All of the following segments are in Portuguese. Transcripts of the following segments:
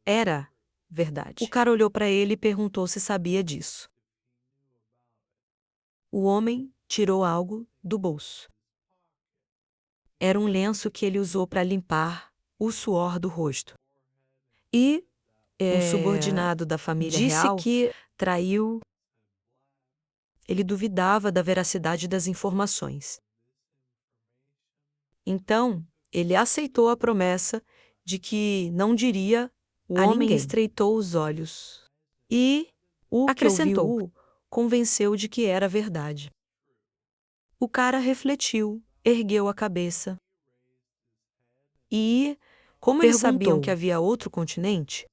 era verdade. O cara olhou para ele e perguntou se sabia disso. O homem tirou algo do bolso. Era um lenço que ele usou para limpar o suor do rosto. E um subordinado da família disse real que traiu. Ele duvidava da veracidade das informações. Então, ele aceitou a promessa de que não diria o a homem ninguém. estreitou os olhos. E O que acrescentou, ouviu convenceu de que era verdade. O cara refletiu, ergueu a cabeça e, como eles sabiam perguntou. que havia outro continente,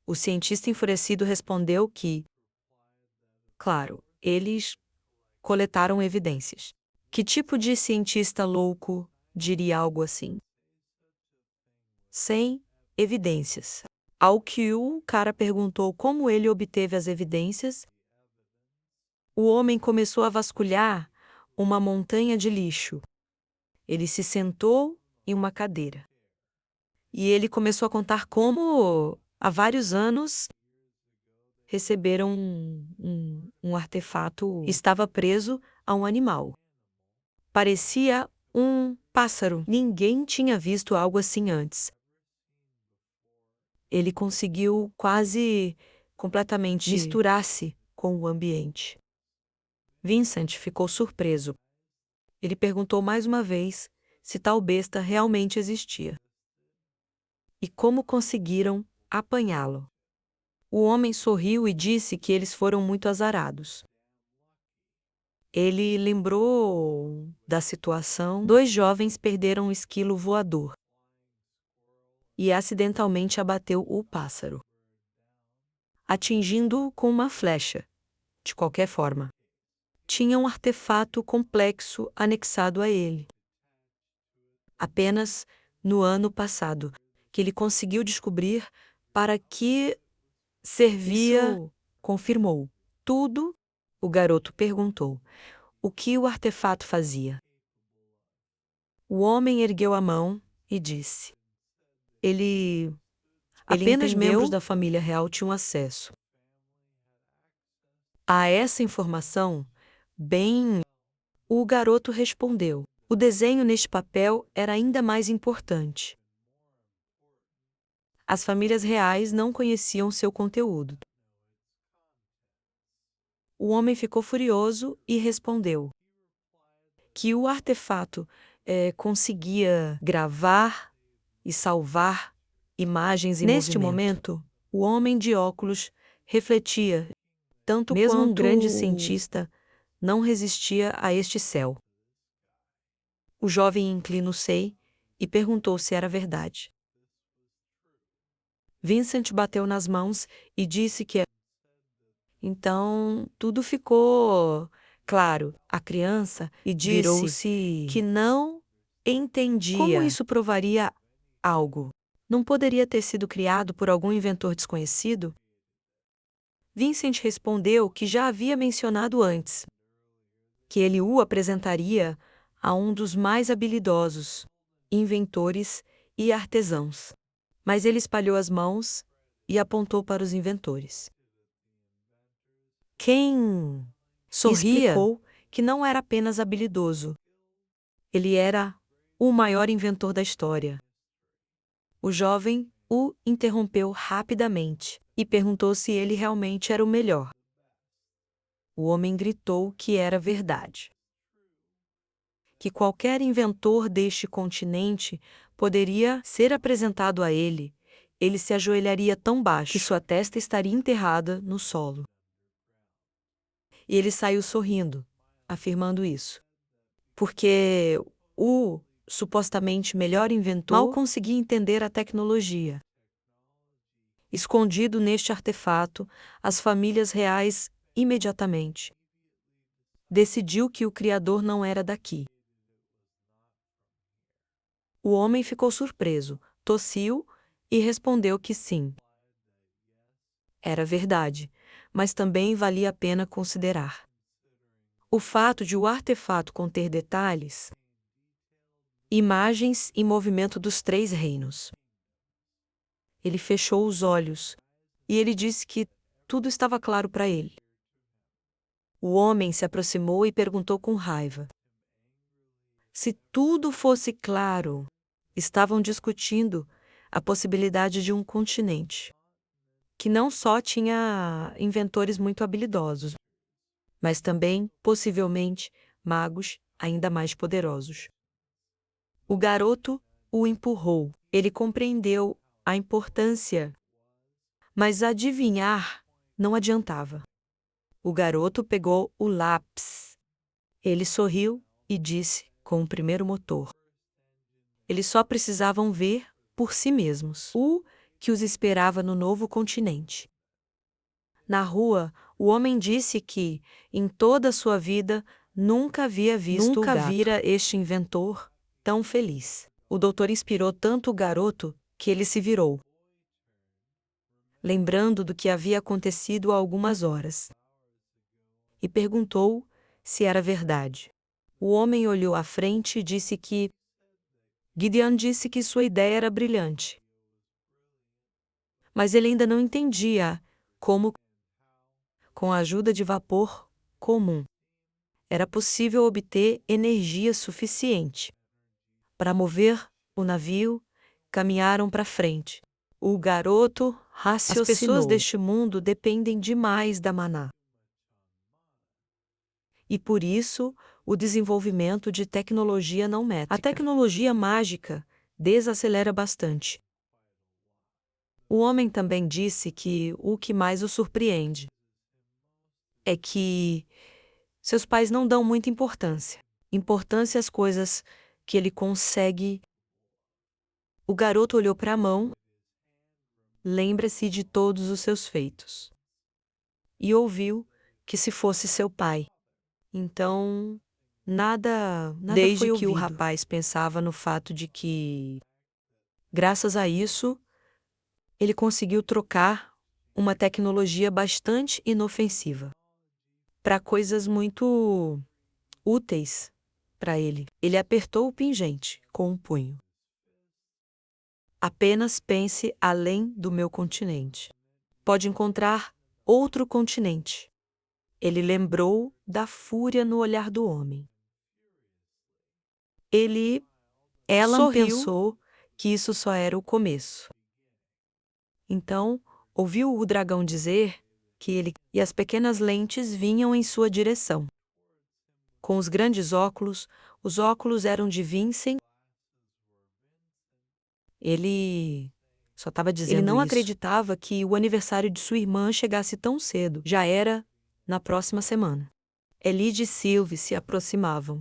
o cientista enfurecido respondeu que, claro, eles coletaram evidências. Que tipo de cientista louco diria algo assim? Sem evidências. Ao que o cara perguntou como ele obteve as evidências, o homem começou a vasculhar uma montanha de lixo. Ele se sentou em uma cadeira. E ele começou a contar como, há vários anos, receberam um artefato que estava preso a um animal. Parecia um pássaro. Ninguém tinha visto algo assim antes. Ele conseguiu quase completamente misturar-se com o ambiente. Vincent ficou surpreso. Ele perguntou mais uma vez se tal besta realmente existia. E como conseguiram apanhá-lo? O homem sorriu e disse que eles foram muito azarados. Ele lembrou da situação. 2 jovens perderam um esquilo voador e acidentalmente abateu o pássaro, atingindo-o com uma flecha. De qualquer forma, tinha um artefato complexo anexado a ele. Apenas no ano passado que ele conseguiu descobrir para que servia. Isso confirmou tudo. O garoto perguntou o que o artefato fazia. O homem ergueu a mão e disse: Ele apenas entendeu? membros da família real tinham acesso a essa informação. Bem, o garoto respondeu. O desenho neste papel era ainda mais importante. As famílias reais não conheciam seu conteúdo. O homem ficou furioso e respondeu que o artefato conseguia gravar e salvar imagens em Neste movimento. O homem de óculos refletia, tanto mesmo quanto um grande cientista não resistia a este céu. O jovem inclinou-se e perguntou se era verdade. Vincent bateu nas mãos e disse que. Então, tudo ficou claro. A criança e disse que não entendia. Como isso provaria algo? Não poderia ter sido criado por algum inventor desconhecido? Vincent respondeu que já havia mencionado antes, que ele o apresentaria a um dos mais habilidosos inventores e artesãos. Mas ele espalhou as mãos e apontou para os inventores. Quem sorria explicou que não era apenas habilidoso. Ele era o maior inventor da história. O jovem o interrompeu rapidamente e perguntou se ele realmente era o melhor. O homem gritou que era verdade. Que qualquer inventor deste continente poderia ser apresentado a ele. Ele se ajoelharia tão baixo que sua testa estaria enterrada no solo. E ele saiu sorrindo, afirmando isso. Porque o supostamente melhor inventor mal conseguia entender a tecnologia. Escondido neste artefato, as famílias reais imediatamente decidiu que o criador não era daqui. O homem ficou surpreso, tossiu e respondeu que sim. Era verdade, mas também valia a pena considerar o fato de o artefato conter detalhes, imagens e movimento dos 3 reinos. Ele fechou os olhos e ele disse que tudo estava claro para ele. O homem se aproximou e perguntou com raiva. Se tudo fosse claro, estavam discutindo a possibilidade de um continente, que não só tinha inventores muito habilidosos, mas também, possivelmente, magos ainda mais poderosos. O garoto o empurrou. Ele compreendeu a importância, mas adivinhar não adiantava. O garoto pegou o lápis. Ele sorriu e disse com o primeiro motor. Eles só precisavam ver por si mesmos o que os esperava no novo continente. Na rua, o homem disse que, em toda a sua vida, nunca havia visto Nunca o gato. vira Este inventor tão feliz. O doutor inspirou tanto o garoto que ele se virou, lembrando do que havia acontecido há algumas horas, e perguntou se era verdade. O homem olhou à frente e disse que Gideon disse que sua ideia era brilhante. Mas ele ainda não entendia como, com a ajuda de vapor comum, era possível obter energia suficiente para mover o navio. Caminharam para frente. O garoto raciocinou. As pessoas deste mundo dependem demais da maná. E por isso, o desenvolvimento de tecnologia não métrica. A tecnologia mágica desacelera bastante. O homem também disse que o que mais o surpreende é que seus pais não dão muita importância. Importância às coisas que ele consegue. O garoto olhou para a mão. Lembra-se de todos os seus feitos. E ouviu que se fosse seu pai. Então, nada Desde foi que ouvido. o rapaz Pensava no fato de que, graças a isso, ele conseguiu trocar uma tecnologia bastante inofensiva para coisas muito úteis para ele. Ele apertou o pingente com um punho. Apenas pense além do meu continente. Pode encontrar outro continente. Ele lembrou da fúria no olhar do homem. Ela pensou que isso só era o começo. Então, ouviu o dragão dizer que ele e as pequenas lentes vinham em sua direção. Com os grandes óculos, os óculos eram de Vincent. Ele só estava dizendo Ele não isso. Acreditava que o aniversário de sua irmã chegasse tão cedo. Já era na próxima semana. Elide e Sylvie se aproximavam.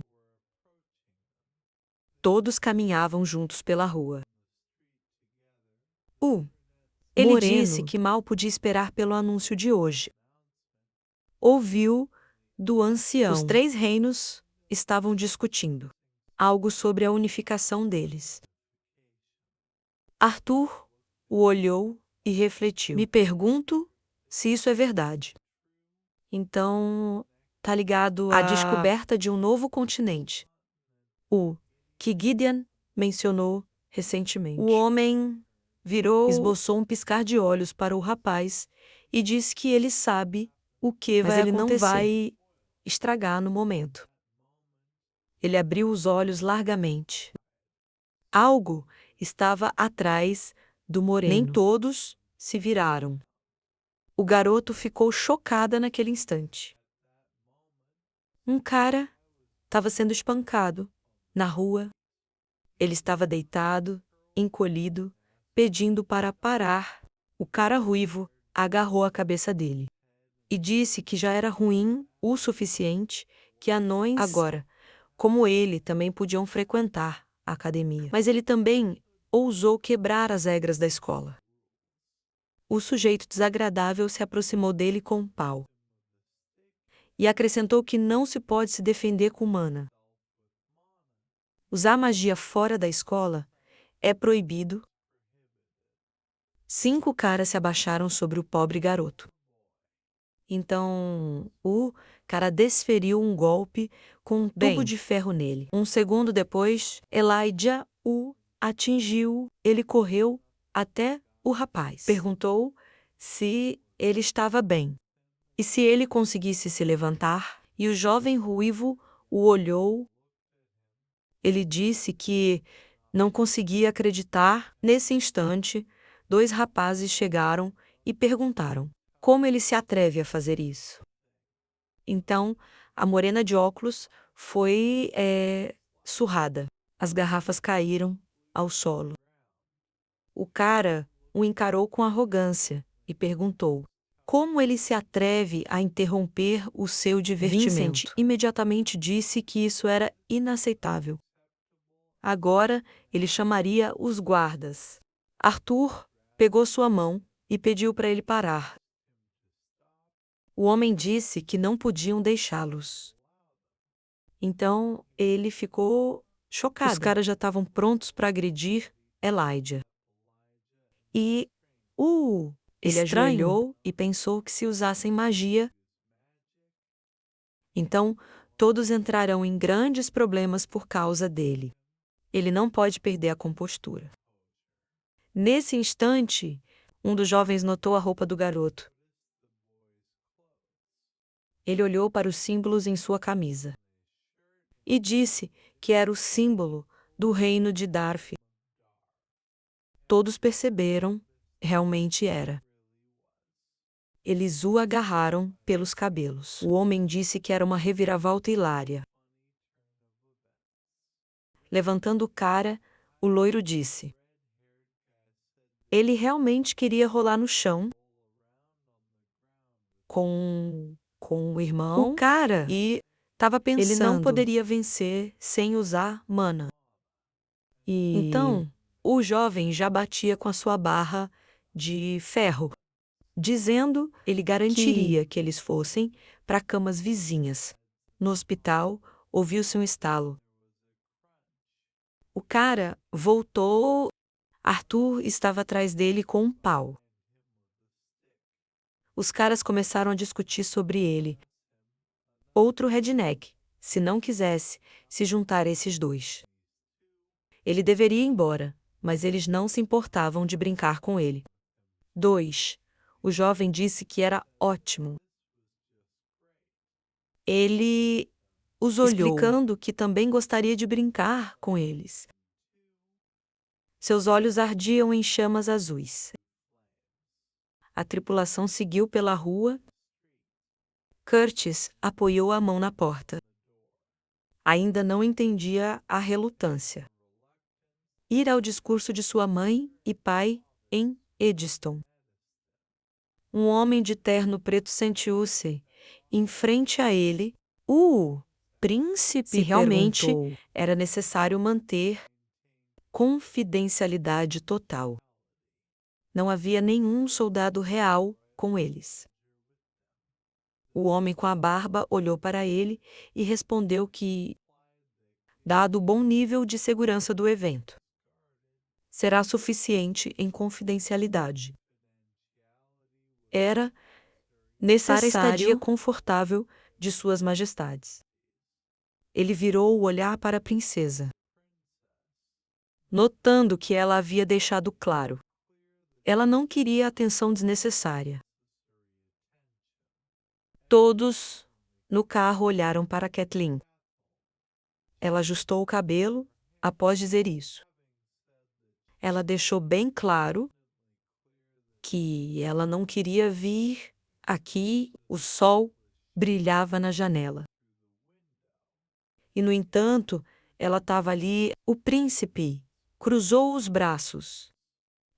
Todos caminhavam juntos pela rua. Ele disse que mal podia esperar pelo anúncio de hoje. Ouviu do ancião. Os 3 reinos estavam discutindo algo sobre a unificação deles. Arthur o olhou e refletiu. Me pergunto se isso é verdade. Então, tá ligado à descoberta de um novo continente. O que Gideon mencionou recentemente. O homem esboçou um piscar de olhos para o rapaz e disse que ele sabe o que vai acontecer. Mas ele não vai estragar no momento. Ele abriu os olhos largamente. Algo estava atrás do moreno. Nem todos se viraram. O garoto ficou chocada naquele instante. Um cara estava sendo espancado na rua. Ele estava deitado, encolhido, pedindo para parar. O cara ruivo agarrou a cabeça dele e disse que já era ruim o suficiente que anões agora, como ele, também podiam frequentar a academia. Mas ele também ousou quebrar as regras da escola. O sujeito desagradável se aproximou dele com um pau e acrescentou que não se pode se defender com mana. Usar magia fora da escola é proibido. 5 caras se abaixaram sobre o pobre garoto. Então, o cara desferiu um golpe com um tubo de ferro nele. Um segundo depois, Elijah o atingiu. Ele correu até o rapaz. Perguntou se ele estava bem e se ele conseguisse se levantar, e o jovem ruivo o olhou. Ele disse que não conseguia acreditar. Nesse instante, dois rapazes chegaram e perguntaram como ele se atreve a fazer isso. Então, a morena de óculos foi surrada. As garrafas caíram ao solo. O cara o encarou com arrogância e perguntou como ele se atreve a interromper o seu divertimento. Vincent imediatamente disse que isso era inaceitável. Agora ele chamaria os guardas. Arthur pegou sua mão e pediu para ele parar. O homem disse que não podiam deixá-los. Então ele ficou chocado. Os caras já estavam prontos para agredir Elijah. E ele ajoelhou e pensou que se usassem magia, então todos entrarão em grandes problemas por causa dele. Ele não pode perder a compostura. Nesse instante, um dos jovens notou a roupa do garoto. Ele olhou para os símbolos em sua camisa e disse que era o símbolo do reino de Darth. Todos perceberam, realmente era. Eles o agarraram pelos cabelos. O homem disse que era uma reviravolta hilária. Levantando o cara, o loiro disse: ele realmente queria rolar no chão com o irmão. O cara e estava pensando, ele não poderia vencer sem usar mana. Então, o jovem já batia com a sua barra de ferro, dizendo ele garantiria que eles fossem para camas vizinhas. No hospital, ouviu-se um estalo. O cara voltou. Arthur estava atrás dele com um pau. Os caras começaram a discutir sobre ele. Outro redneck, se não quisesse se juntar a esses dois. Ele deveria ir embora, mas eles não se importavam de brincar com ele. 2. O jovem disse que era ótimo. Ele os olhou, explicando que também gostaria de brincar com eles. Seus olhos ardiam em chamas azuis. A tripulação seguiu pela rua. Curtis apoiou a mão na porta. Ainda não entendia a relutância. Ir ao discurso de sua mãe e pai em Eddystone. Um homem de terno preto sentiu-se em frente a ele. O príncipe se realmente era necessário manter confidencialidade total. Não havia nenhum soldado real com eles. O homem com a barba olhou para ele e respondeu que, dado o bom nível de segurança do evento, será suficiente em confidencialidade. Era necessário para a estadia confortável de suas majestades. Ele virou o olhar para a princesa, notando que ela havia deixado claro. Ela não queria atenção desnecessária. Todos no carro olharam para Kathleen. Ela ajustou o cabelo após dizer isso. Ela deixou bem claro que ela não queria vir aqui. O sol brilhava na janela. E, no entanto, ela estava ali. O príncipe cruzou os braços,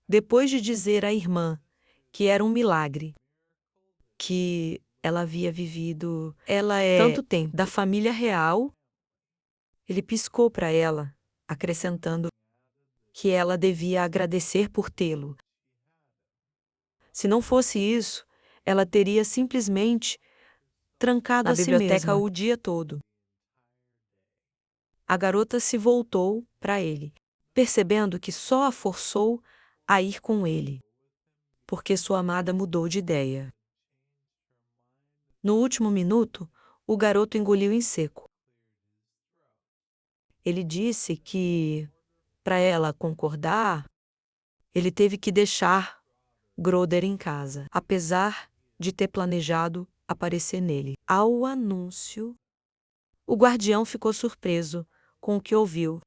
depois de dizer à irmã que era um milagre, que ela havia vivido tanto tempo da família real. Ele piscou para ela, acrescentando que ela devia agradecer por tê-lo. Se não fosse isso, ela teria simplesmente trancado a biblioteca o dia todo. A garota se voltou para ele, percebendo que só a forçou a ir com ele, porque sua amada mudou de ideia. No último minuto, o garoto engoliu em seco. Ele disse que, para ela concordar, Ele teve que deixar Groder em casa, apesar de ter planejado aparecer nele. Ao anúncio, o guardião ficou surpreso com o que ouviu.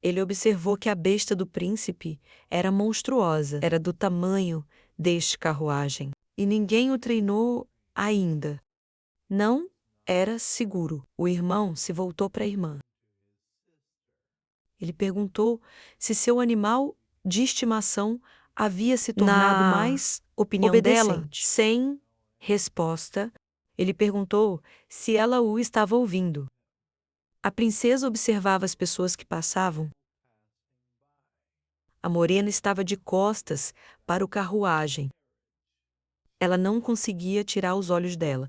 Ele observou que a besta do príncipe era monstruosa, era do tamanho deste carruagem, e ninguém o treinou ainda. Não era seguro. O irmão se voltou para a irmã. Ele perguntou se seu animal de estimação havia se tornado mais opinião dela. Sem resposta, ele perguntou se ela o estava ouvindo. A princesa observava as pessoas que passavam. A morena estava de costas para o carruagem. Ela não conseguia tirar os olhos dela.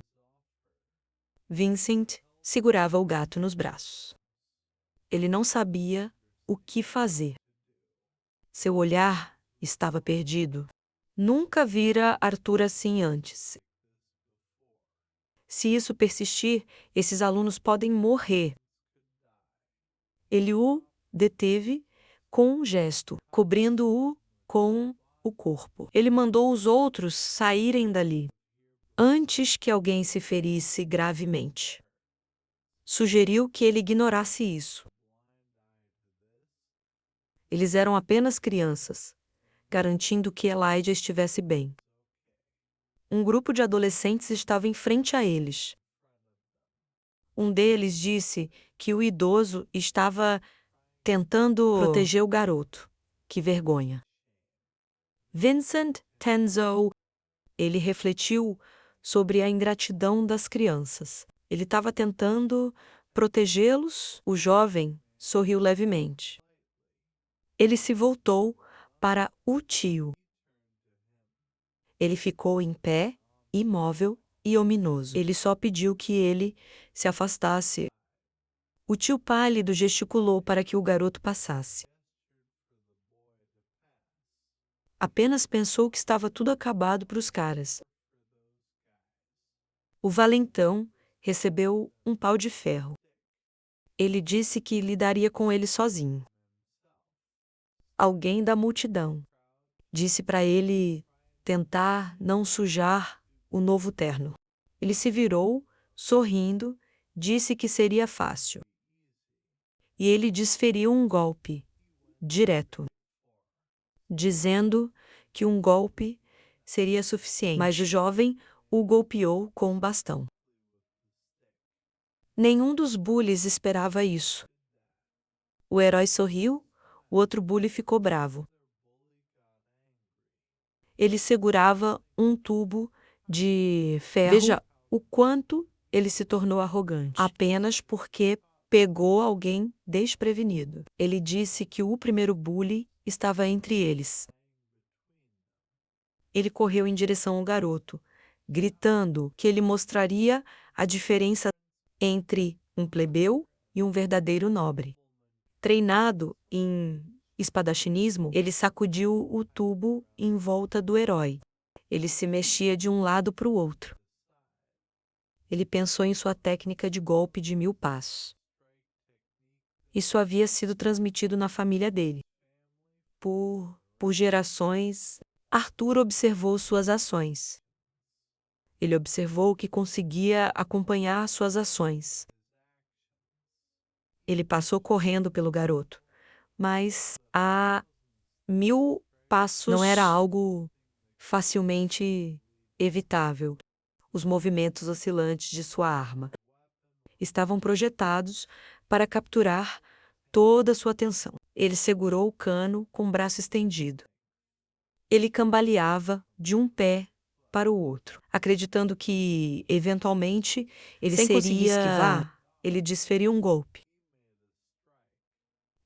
Vincent segurava o gato nos braços. Ele não sabia o que fazer. Seu olhar estava perdido. Nunca vira Arthur assim antes. Se isso persistir, esses alunos podem morrer. Ele o deteve com um gesto, cobrindo-o com o corpo. Ele mandou os outros saírem dali, antes que alguém se ferisse gravemente. Sugeriu que ele ignorasse isso. Eles eram apenas crianças, garantindo que Elijah estivesse bem. Um grupo de adolescentes estava em frente a eles. Um deles disse que o idoso estava tentando proteger o garoto. Que vergonha. Vincent Tenzo, ele refletiu sobre a ingratidão das crianças. Ele estava tentando protegê-los. O jovem sorriu levemente. Ele se voltou para o tio. Ele ficou em pé, imóvel e ominoso. Ele só pediu que ele se afastasse. O tio pálido gesticulou para que o garoto passasse. Apenas pensou que estava tudo acabado para os caras. O valentão recebeu um pau de ferro. Ele disse que lidaria com ele sozinho. Alguém da multidão disse para ele tentar não sujar o novo terno. Ele se virou, sorrindo, disse que seria fácil. E ele desferiu um golpe, direto, dizendo que um golpe seria suficiente. Mas o jovem o golpeou com um bastão. Nenhum dos bullies esperava isso. O herói sorriu, o outro bully ficou bravo. Ele segurava um tubo de ferro. Veja o quanto ele se tornou arrogante. Apenas porque pegou alguém desprevenido. Ele disse que o primeiro bully estava entre eles. Ele correu em direção ao garoto, gritando que ele mostraria a diferença entre um plebeu e um verdadeiro nobre. Treinado em espadachinismo, ele sacudiu o tubo em volta do herói. Ele se mexia de um lado para o outro. Ele pensou em sua técnica de golpe de 1000 passos. Isso havia sido transmitido na família dele. Por gerações, Arthur observou suas ações. Ele observou que conseguia acompanhar suas ações. Ele passou correndo pelo garoto, mas a 1000 passos não era algo facilmente evitável. Os movimentos oscilantes de sua arma estavam projetados para capturar toda a sua atenção. Ele segurou o cano com o braço estendido. Ele cambaleava de um pé para o outro, acreditando que, eventualmente, ele Sem conseguir seria esquivar, ele desferiu um golpe.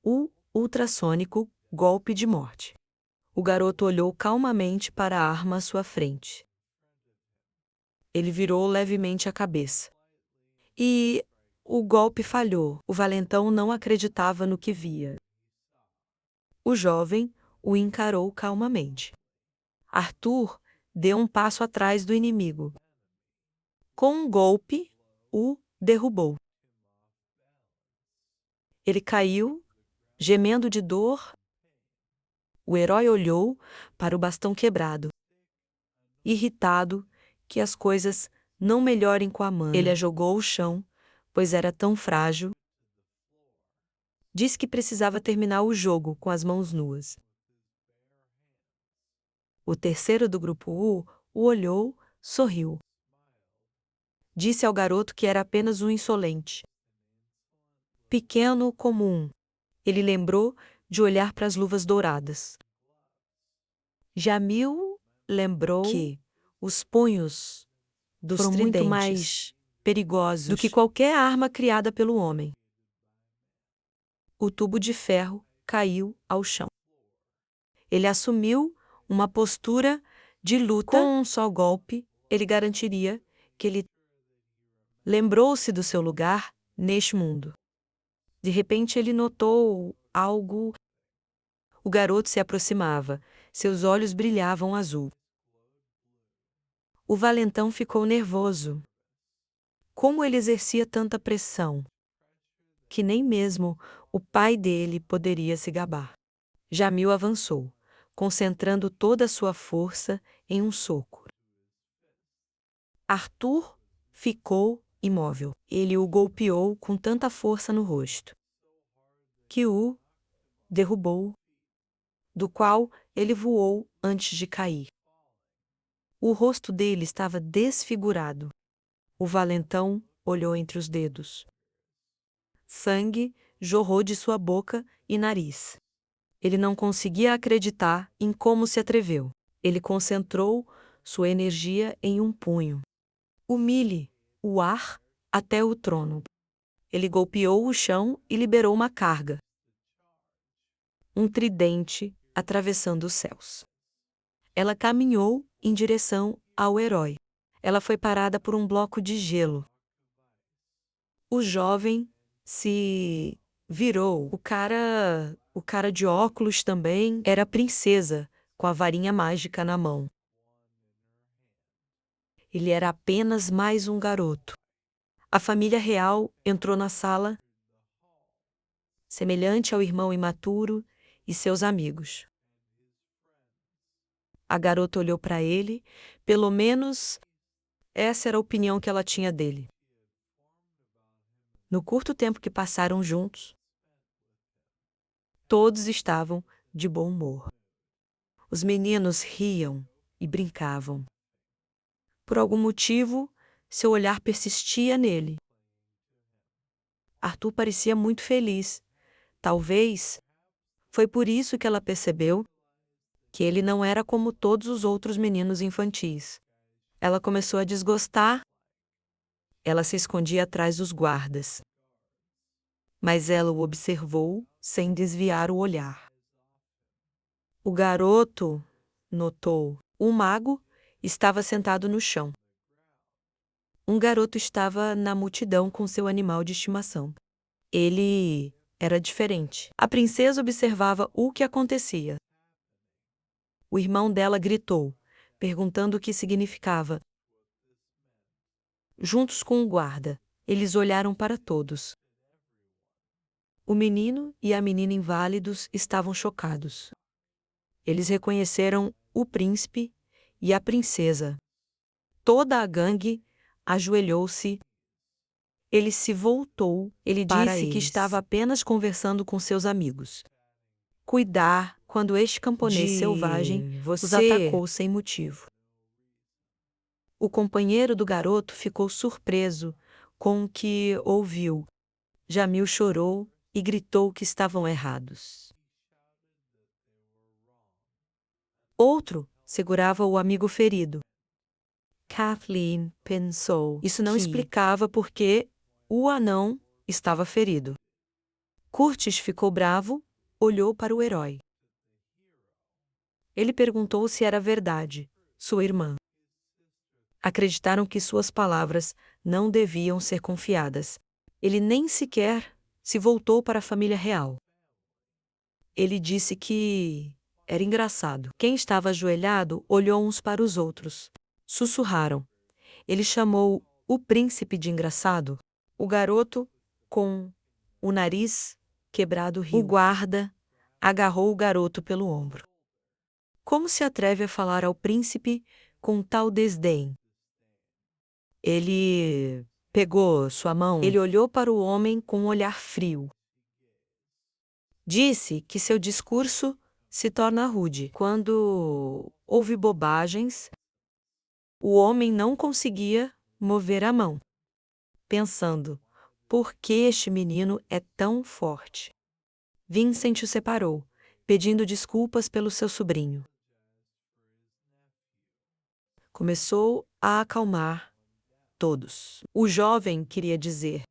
O ultrassônico golpe de morte. O garoto olhou calmamente para a arma à sua frente. Ele virou levemente a cabeça. E o golpe falhou. O valentão não acreditava no que via. O jovem o encarou calmamente. Arthur deu um passo atrás do inimigo. Com um golpe, o derrubou. Ele caiu, gemendo de dor. O herói olhou para o bastão quebrado, irritado que as coisas não melhorem com a mana. Ele a jogou ao chão, pois era tão frágil. Disse que precisava terminar o jogo com as mãos nuas. O terceiro do grupo U o olhou, sorriu. Disse ao garoto que era apenas um insolente. Pequeno como um. Ele lembrou de olhar para as luvas douradas. Jamil lembrou que os punhos foram muito mais perigosos do que qualquer arma criada pelo homem. O tubo de ferro caiu ao chão. Ele assumiu uma postura de luta. Com um só golpe, ele garantiria que ele lembrou-se do seu lugar neste mundo. De repente, ele notou algo. O garoto se aproximava. Seus olhos brilhavam azul. O valentão ficou nervoso. Como ele exercia tanta pressão, que nem mesmo o pai dele poderia se gabar. Jamil avançou, concentrando toda a sua força em um soco. Arthur ficou imóvel. Ele o golpeou com tanta força no rosto que o derrubou, do qual ele voou antes de cair. O rosto dele estava desfigurado. O valentão olhou entre os dedos. Sangue jorrou de sua boca e nariz. Ele não conseguia acreditar em como se atreveu. Ele concentrou sua energia em um punho. Humilhe o ar até o trono. Ele golpeou o chão e liberou uma carga. Um tridente atravessando os céus. Ela caminhou em direção ao herói. Ela foi parada por um bloco de gelo. O jovem se virou. O cara de óculos também era a princesa, com a varinha mágica na mão. Ele era apenas mais um garoto. A família real entrou na sala, semelhante ao irmão imaturo e seus amigos. A garota olhou para ele, pelo menos essa era a opinião que ela tinha dele. No curto tempo que passaram juntos, todos estavam de bom humor. Os meninos riam e brincavam. Por algum motivo, seu olhar persistia nele. Arthur parecia muito feliz. Talvez foi por isso que ela percebeu que ele não era como todos os outros meninos infantis. Ela começou a desgostar. Ela se escondia atrás dos guardas. Mas ela o observou sem desviar o olhar. O garoto notou. Um mago estava sentado no chão. Um garoto estava na multidão com seu animal de estimação. Ele era diferente. A princesa observava o que acontecia. O irmão dela gritou, perguntando o que significava. Juntos com o guarda, eles olharam para todos. O menino e a menina inválidos estavam chocados. Eles reconheceram o príncipe e a princesa. Toda a gangue ajoelhou-se. Ele se voltou. Ele disse que estava apenas conversando com seus amigos. Cuidar quando este camponês selvagem os atacou sem motivo. O companheiro do garoto ficou surpreso com o que ouviu. Jamil chorou e gritou que estavam errados. Outro segurava o amigo ferido. Kathleen pensou. Isso não explicava por que o anão estava ferido. Curtis ficou bravo, olhou para o herói. Ele perguntou se era verdade, sua irmã. Acreditaram que suas palavras não deviam ser confiadas. Ele nem sequer se voltou para a família real. Ele disse que era engraçado. Quem estava ajoelhado olhou uns para os outros. Sussurraram. Ele chamou o príncipe de engraçado. O garoto, com o nariz quebrado, riu. O guarda agarrou o garoto pelo ombro. Como se atreve a falar ao príncipe com tal desdém? Ele pegou sua mão. Ele olhou para o homem com um olhar frio. Disse que seu discurso se torna rude. Quando houve bobagens, o homem não conseguia mover a mão, pensando: por que este menino é tão forte? Vincent o separou, pedindo desculpas pelo seu sobrinho. Começou a acalmar todos. O jovem queria dizer: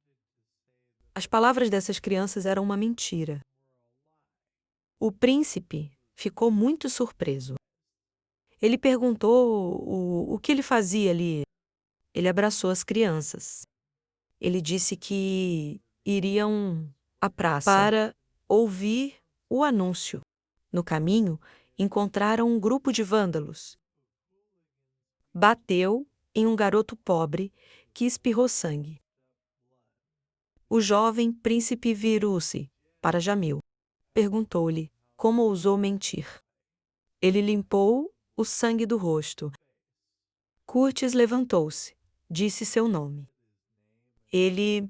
as palavras dessas crianças eram uma mentira. O príncipe ficou muito surpreso. Ele perguntou o que ele fazia ali. Ele abraçou as crianças. Ele disse que iriam à praça para ouvir o anúncio. No caminho, encontraram um grupo de vândalos. Bateu em um garoto pobre que espirrou sangue. O jovem príncipe virou-se para Jamil. Perguntou-lhe como ousou mentir. Ele limpou o sangue do rosto. Curtis levantou-se, disse seu nome. Ele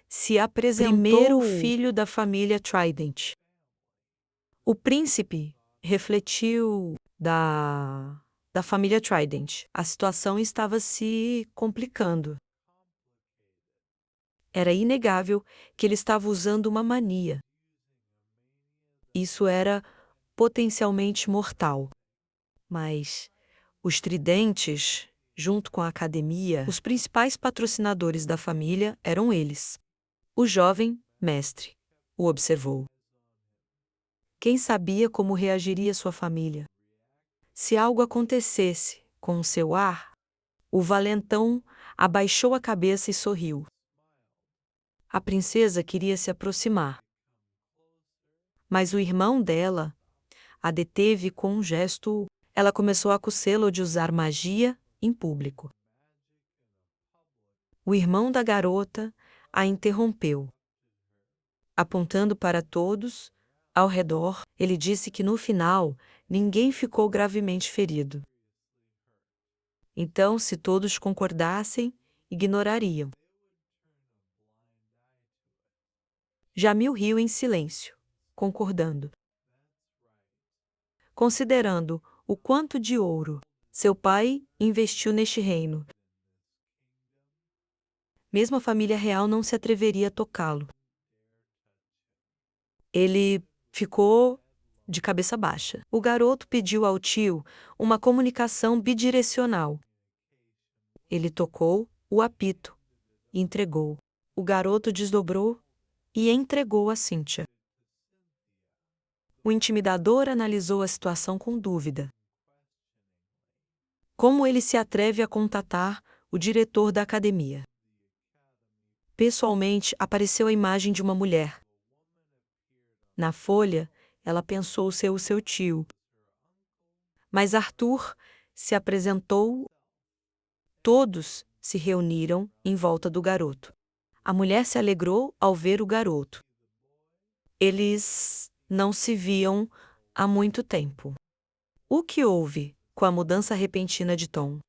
se apresentou. Primeiro filho da família Trident. O príncipe refletiu da família Trident. A situação estava se complicando. Era inegável que ele estava usando uma mania. Isso era potencialmente mortal. Mas os Tridentes, junto com a academia, os principais patrocinadores da família eram eles. O jovem mestre o observou. Quem sabia como reagiria sua família? Se algo acontecesse com o seu ar, o valentão abaixou a cabeça e sorriu. A princesa queria se aproximar, mas o irmão dela a deteve com um gesto. Ela começou a acusá-lo de usar magia em público. O irmão da garota a interrompeu. Apontando para todos ao redor, ele disse que no final ninguém ficou gravemente ferido. Então, se todos concordassem, ignorariam. Jamil riu em silêncio, concordando. Considerando o quanto de ouro seu pai investiu neste reino, mesmo a família real não se atreveria a tocá-lo. Ele ficou de cabeça baixa. O garoto pediu ao tio uma comunicação bidirecional. Ele tocou o apito e entregou. O garoto desdobrou e entregou a Cynthia. O intimidador analisou a situação com dúvida. Como ele se atreve a contatar o diretor da academia? Pessoalmente, apareceu a imagem de uma mulher. Na folha, ela pensou ser o seu tio. Mas Arthur se apresentou. Todos se reuniram em volta do garoto. A mulher se alegrou ao ver o garoto. Eles não se viam há muito tempo. O que houve com a mudança repentina de tom?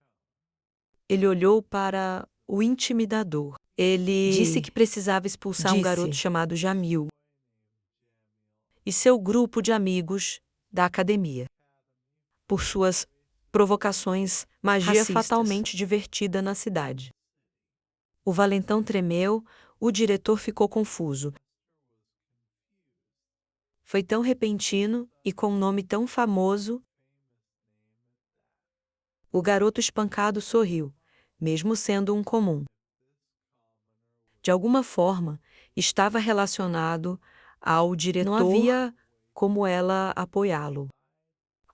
Ele olhou para o intimidador. Ele disse que precisava expulsar um garoto chamado Jamil e seu grupo de amigos da academia por suas provocações, magia racistas, fatalmente divertida na cidade. O valentão tremeu, o diretor ficou confuso. Foi tão repentino e com um nome tão famoso. O garoto espancado sorriu, mesmo sendo um comum. De alguma forma, estava relacionado ao diretor. Não havia como ela apoiá-lo,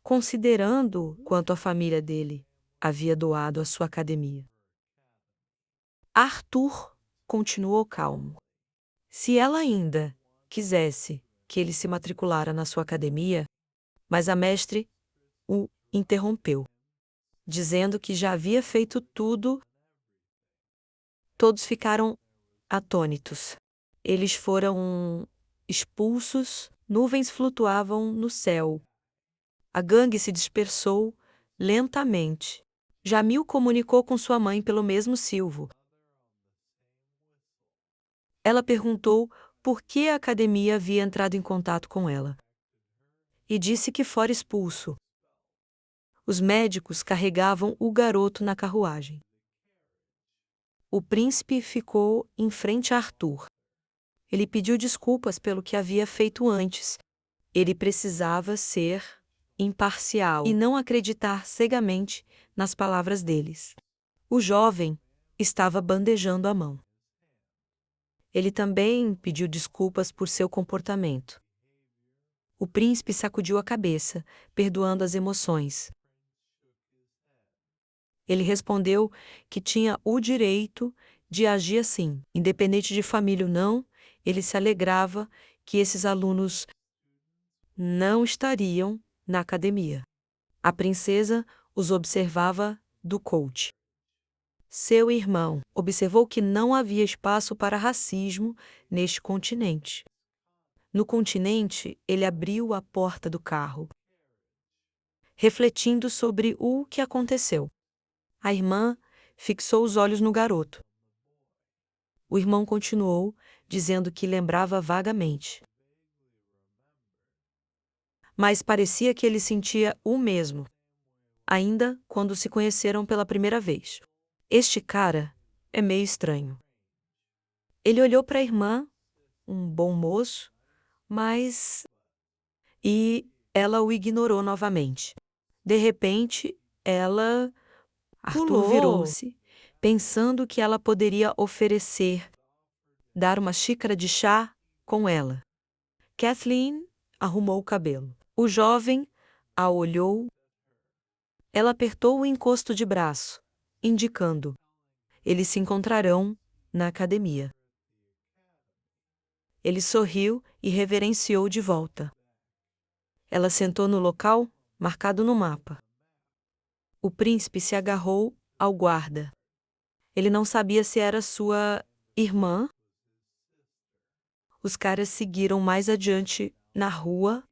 considerando quanto a família dele havia doado à sua academia. Arthur continuou calmo. Se ela ainda quisesse que ele se matriculara na sua academia, mas a mestre o interrompeu, dizendo que já havia feito tudo. Todos ficaram atônitos. Eles foram expulsos, nuvens flutuavam no céu. A gangue se dispersou lentamente. Jamil comunicou com sua mãe pelo mesmo silvo. Ela perguntou por que a academia havia entrado em contato com ela e disse que fora expulso. Os médicos carregavam o garoto na carruagem. O príncipe ficou em frente a Arthur. Ele pediu desculpas pelo que havia feito antes. Ele precisava ser imparcial e não acreditar cegamente nas palavras deles. O jovem estava bandejando a mão. Ele também pediu desculpas por seu comportamento. O príncipe sacudiu a cabeça, perdoando as emoções. Ele respondeu que tinha o direito de agir assim, independente de família ou não. Ele se alegrava que esses alunos não estariam na academia. A princesa os observava do coach. Seu irmão observou que não havia espaço para racismo neste continente. No continente, ele abriu a porta do carro, refletindo sobre o que aconteceu. A irmã fixou os olhos no garoto. O irmão continuou, dizendo que lembrava vagamente. Mas parecia que ele sentia o mesmo, ainda quando se conheceram pela primeira vez. Este cara é meio estranho. Ele olhou para a irmã, um bom moço, mas... E ela o ignorou novamente. De repente, Arthur virou-se, pensando que ela poderia dar uma xícara de chá com ela. Kathleen arrumou o cabelo. O jovem a olhou. Ela apertou o encosto de braço, indicando: eles se encontrarão na academia. Ele sorriu e reverenciou de volta. Ela sentou no local marcado no mapa. O príncipe se agarrou ao guarda. Ele não sabia se era sua irmã. Os caras seguiram mais adiante na rua.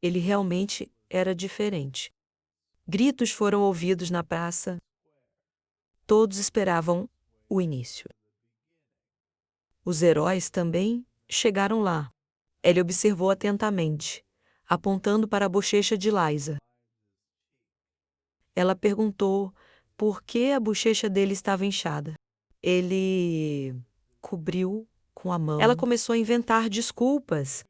Ele realmente era diferente. Gritos foram ouvidos na praça. Todos esperavam o início. Os heróis também chegaram lá. Ele observou atentamente, apontando para a bochecha de Liza. Ela perguntou por que a bochecha dele estava inchada. Ele cobriu com a mão. Ela começou a inventar desculpas.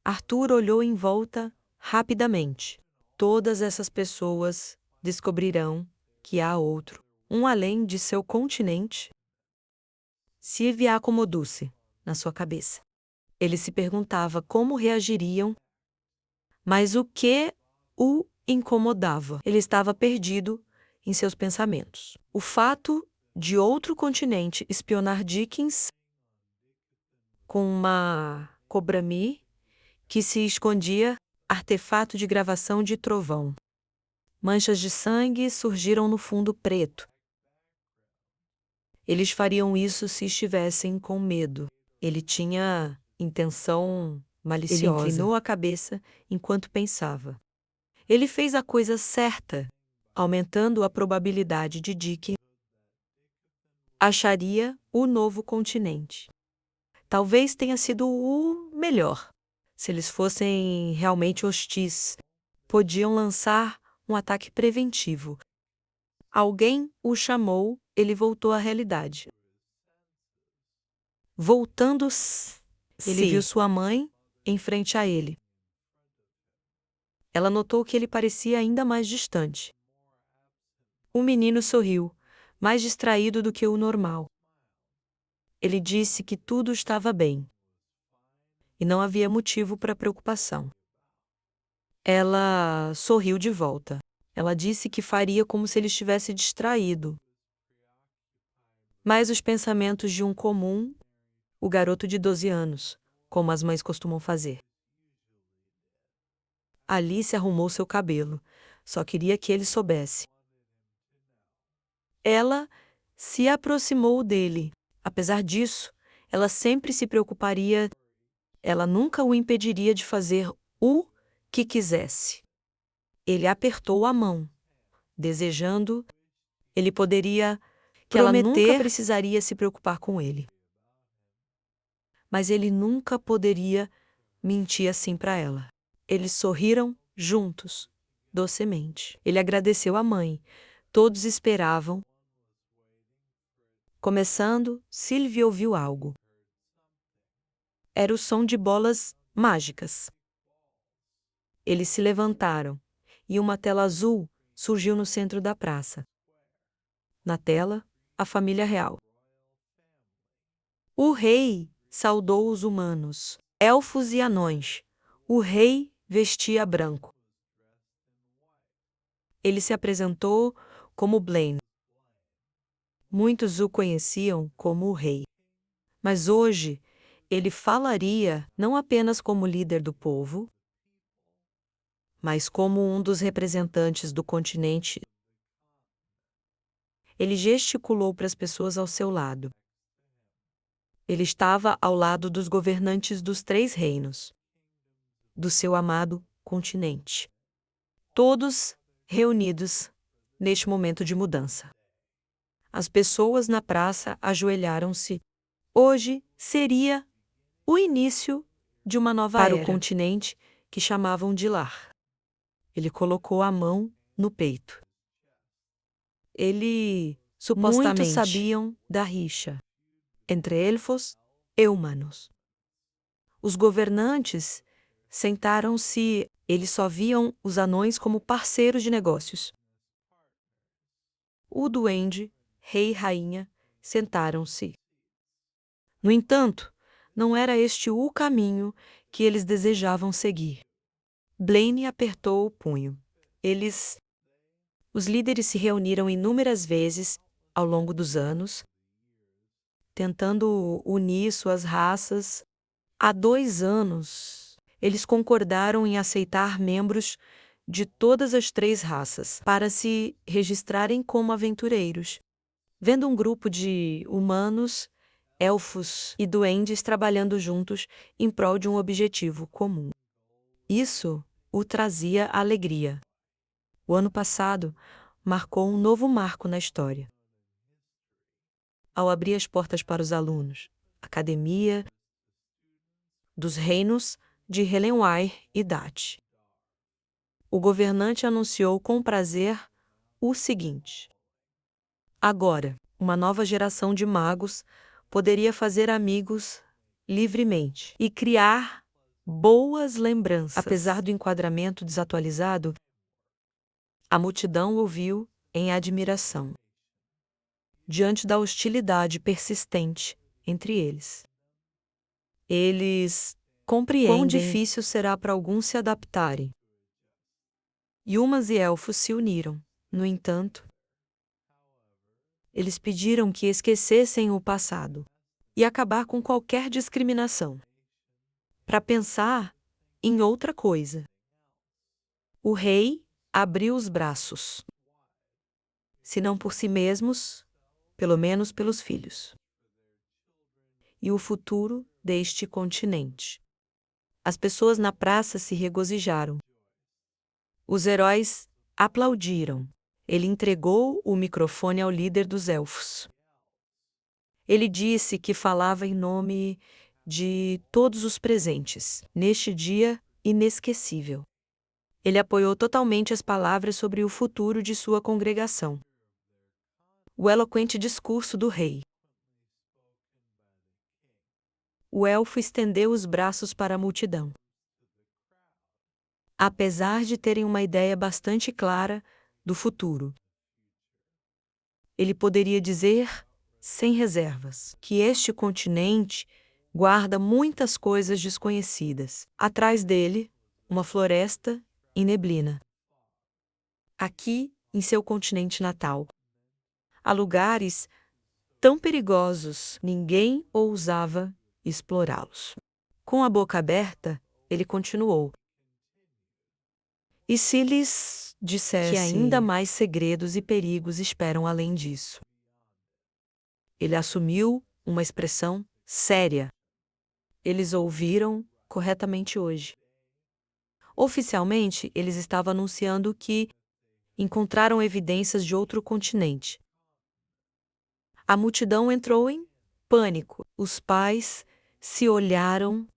Arthur olhou em volta rapidamente. Todas essas pessoas descobrirão que há outro, um além de seu continente. Sylvie acomodou-se na sua cabeça. Ele se perguntava como reagiriam, mas o que o incomodava? Ele estava perdido em seus pensamentos. O fato de outro continente espionar Dickens com uma Cobra-Mi que se escondia artefato de gravação de trovão. Manchas de sangue surgiram no fundo preto. Eles fariam isso se estivessem com medo. Ele tinha intenção maliciosa. Ele inclinou a cabeça enquanto pensava. Ele fez a coisa certa, aumentando a probabilidade de Dick acharia o novo continente. Talvez tenha sido o melhor. Se eles fossem realmente hostis, podiam lançar um ataque preventivo. Alguém o chamou, ele voltou à realidade. Voltando-se, ele viu sua mãe em frente a ele. Ela notou que ele parecia ainda mais distante. O menino sorriu, mais distraído do que o normal. Ele disse que tudo estava bem e não havia motivo para preocupação. Ela sorriu de volta. Ela disse que faria como se ele estivesse distraído. Mas os pensamentos de um comum, o garoto de 12 anos, como as mães costumam fazer. Alice arrumou seu cabelo. Só queria que ele soubesse. Ela se aproximou dele. Apesar disso, ela sempre se preocuparia. Ela nunca o impediria de fazer o que quisesse. Ele apertou a mão, desejando, ele poderia que ela nunca precisaria se preocupar com ele. Mas ele nunca poderia mentir assim para ela. Eles sorriram juntos, docemente. Ele agradeceu à mãe. Todos esperavam. Começando, Sylvie ouviu algo. Era o som de bolas mágicas. Eles se levantaram, e uma tela azul surgiu no centro da praça. Na tela, a família real. O rei saudou os humanos, elfos e anões. O rei vestia branco. Ele se apresentou como Blaine. Muitos o conheciam como o rei. Mas hoje, ele falaria não apenas como líder do povo, mas como um dos representantes do continente. Ele gesticulou para as pessoas ao seu lado. Ele estava ao lado dos governantes dos 3 reinos, do seu amado continente. Todos reunidos neste momento de mudança. As pessoas na praça ajoelharam-se. Hoje seria o início de uma nova era para o continente que chamavam de lar. Ele colocou a mão no peito. Supostamente, muitos sabiam da rixa entre elfos e humanos. Os governantes sentaram-se, eles só viam os anões como parceiros de negócios. O duende, rei e rainha, sentaram-se. No entanto, não era este o caminho que eles desejavam seguir. Blaine apertou o punho. Os líderes se reuniram inúmeras vezes ao longo dos anos, tentando unir suas raças. Há 2 anos, eles concordaram em aceitar membros de todas as 3 raças para se registrarem como aventureiros, vendo um grupo de humanos, elfos e duendes trabalhando juntos em prol de um objetivo comum. Isso o trazia alegria. O ano passado marcou um novo marco na história. Ao abrir as portas para os alunos, Academia dos Reinos de Helenwire e Dat, o governante anunciou com prazer o seguinte: agora, uma nova geração de magos poderia fazer amigos livremente e criar boas lembranças. Apesar do enquadramento desatualizado, a multidão ouviu em admiração, diante da hostilidade persistente entre eles. Eles compreendem quão difícil será para alguns se adaptarem. Humas e elfos se uniram. No entanto, eles pediram que esquecessem o passado e acabar com qualquer discriminação, para pensar em outra coisa. O rei abriu os braços, se não por si mesmos, pelo menos pelos filhos, e o futuro deste continente. As pessoas na praça se regozijaram. Os heróis aplaudiram. Ele entregou o microfone ao líder dos elfos. Ele disse que falava em nome de todos os presentes, neste dia inesquecível. Ele apoiou totalmente as palavras sobre o futuro de sua congregação. O eloquente discurso do rei. O elfo estendeu os braços para a multidão. Apesar de terem uma ideia bastante clara do futuro, ele poderia dizer, sem reservas, que este continente guarda muitas coisas desconhecidas. Atrás dele, uma floresta em neblina. Aqui, em seu continente natal, há lugares tão perigosos, ninguém ousava explorá-los. Com a boca aberta, ele continuou. E se lhes dissesse que ainda mais segredos e perigos esperam além disso? Ele assumiu uma expressão séria. Eles ouviram corretamente hoje. Oficialmente, eles estavam anunciando que encontraram evidências de outro continente. A multidão entrou em pânico. Os pais se olharam